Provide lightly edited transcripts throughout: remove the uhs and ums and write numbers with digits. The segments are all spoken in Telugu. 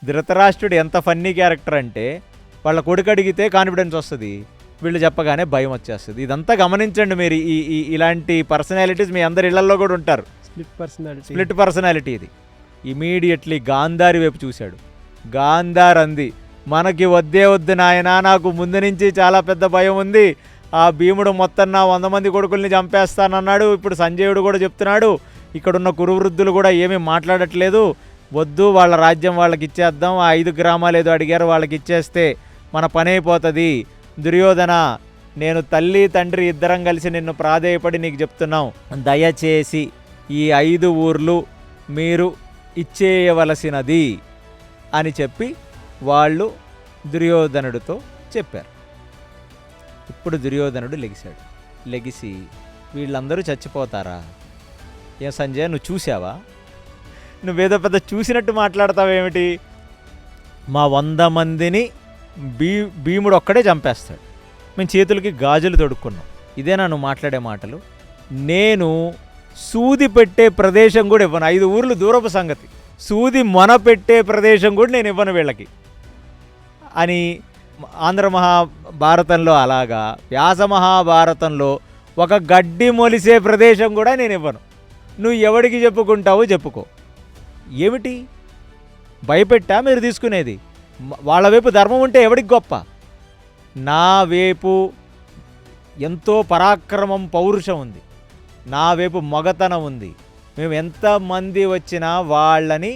ధృతరాష్ట్రుడు ఎంత ఫన్నీ క్యారెక్టర్ అంటే వాళ్ళ కొడుకు అడిగితే కాన్ఫిడెన్స్ వస్తుంది, వీళ్ళు చెప్పగానే భయం వచ్చేస్తుంది. ఇదంతా గమనించండి మీరు. ఇలాంటి పర్సనాలిటీస్ మీ అందరి ఇళ్లలో కూడా ఉంటారు. స్ప్లిట్ పర్సనాలిటీ ఇది. ఇమీడియట్లీ గాంధారి వైపు చూశాడు. గాంధార్ అంది, మనకి వద్దే వద్దు నాయనా, నాకు ముందు నుంచి చాలా పెద్ద భయం ఉంది. ఆ భీముడు మొత్తం నా 100 మంది కొడుకుల్ని చంపేస్తానన్నాడు. ఇప్పుడు సంజయుడు కూడా చెప్తున్నాడు. ఇక్కడున్న కురువృద్ధులు కూడా ఏమీ మాట్లాడట్లేదు. వద్దు, వాళ్ళ రాజ్యం వాళ్ళకి ఇచ్చేద్దాం. ఆ 5 గ్రామాలు ఏదో అడిగారు, వాళ్ళకి ఇచ్చేస్తే మన పని అయిపోతుంది. దుర్యోధన, నేను తల్లి తండ్రి ఇద్దరం కలిసి నిన్ను ప్రాధేయపడి నీకు చెప్తున్నాం, దయచేసి ఈ 5 ఊర్లు మీరు ఇచ్చేయవలసినది అని చెప్పి వాళ్ళు దుర్యోధనుడితో చెప్పారు. ఇప్పుడు దుర్యోధనుడు లెగిశాడు. లెగిసి, వీళ్ళందరూ చచ్చిపోతారా? ఏ సంజయ్, నువ్వు చూసావా? నువ్వేదో పెద్ద చూసినట్టు మాట్లాడతావేమిటి? మా 100 మందిని భీముడు ఒక్కడే చంపేస్తాడు. మేము చేతులకి గాజులు తొడుక్కున్నాం. ఇదేనా నువ్వు మాట్లాడే మాటలు? నేను సూది పెట్టే ప్రదేశం కూడా ఇవ్వను. 5 ఊర్లు దూరపు సంగతి, సూది మొన పెట్టే ప్రదేశం కూడా నేను ఇవ్వను వీళ్ళకి అని. ఆంధ్ర మహాభారతంలో అలాగా వ్యాస మహాభారతంలో ఒక గడ్డి మొలిసే ప్రదేశం కూడా నేను ఇవ్వను. నువ్వు ఎవడికి చెప్పుకుంటావో చెప్పుకో. ఏమిటి భయపెట్టా మీరు తీసుకునేది? వాళ్ళ వైపు ధర్మం ఉంటే ఎవడికి గొప్ప? నా వైపు ఎంతో పరాక్రమం, పౌరుషం ఉంది. నా వైపు మగతనం ఉంది. మేము ఎంతమంది వచ్చినా వాళ్ళని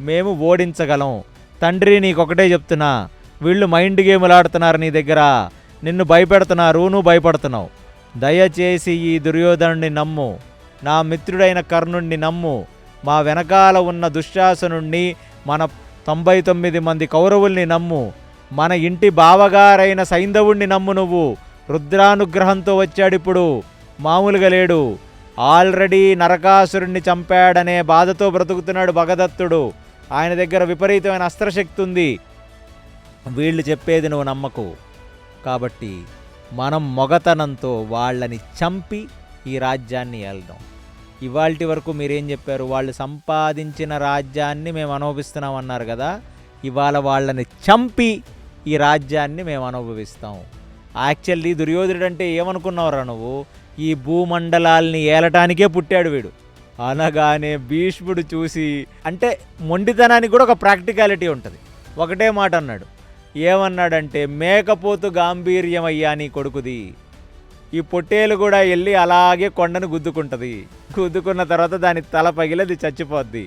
మేము ఓడించగలం. తండ్రి, నీకొకటే చెప్తున్నా, వీళ్ళు మైండ్ గేములు ఆడుతున్నారు నీ దగ్గర, నిన్ను భయపెడుతున్నారు, నువ్వు భయపడుతున్నావు. దయచేసి ఈ దుర్యోధనుడిని నమ్ము, నా మిత్రుడైన కర్ణుడిని నమ్ము, మా వెనకాల ఉన్న దుశ్శాసనుణ్ణి, మన 99 మంది కౌరవుల్ని నమ్ము, మన ఇంటి బావగారైన సైంధవుణ్ణి నమ్ము. నువ్వు రుద్రానుగ్రహంతో వచ్చాడిప్పుడు, మామూలుగా లేడు. ఆల్రెడీ నరకాసురుణ్ణి చంపాడనే బాధతో బ్రతుకుతున్నాడు భగదత్తుడు. ఆయన దగ్గర విపరీతమైన అస్త్రశక్తి ఉంది. వీళ్ళు చెప్పేది నువ్వు నమ్మకు. కాబట్టి మనం మొగతనంతో వాళ్ళని చంపి ఈ రాజ్యాన్ని ఏల్దాం. ఇవాల్టి వరకు మీరేం చెప్పారు? వాళ్ళు సంపాదించిన రాజ్యాన్ని మేము అనుభవిస్తున్నాం అన్నారు కదా. ఇవాళ వాళ్ళని చంపి ఈ రాజ్యాన్ని మేము అనుభవిస్తాం. యాక్చువల్లీ దుర్యోధనుడు అంటే ఏమనుకున్నావురా నువ్వు? ఈ భూమండలాల్ని ఏలటానికే పుట్టాడు వీడు. అనగానే భీష్ముడు చూసి, అంటే మొండితనానికి కూడా ఒక ప్రాక్టికాలిటీ ఉంటుంది. ఒకటే మాట అన్నాడు. ఏమన్నాడంటే, మేకపోతు గాంభీర్యం అయ్యా నీ కొడుకుది. ఈ పొట్టేలు కూడా వెళ్ళి అలాగే కొండను గుద్దుకుంటుంది. గుద్దుకున్న తర్వాత దాని తల పగిలి అది చచ్చిపోద్ది.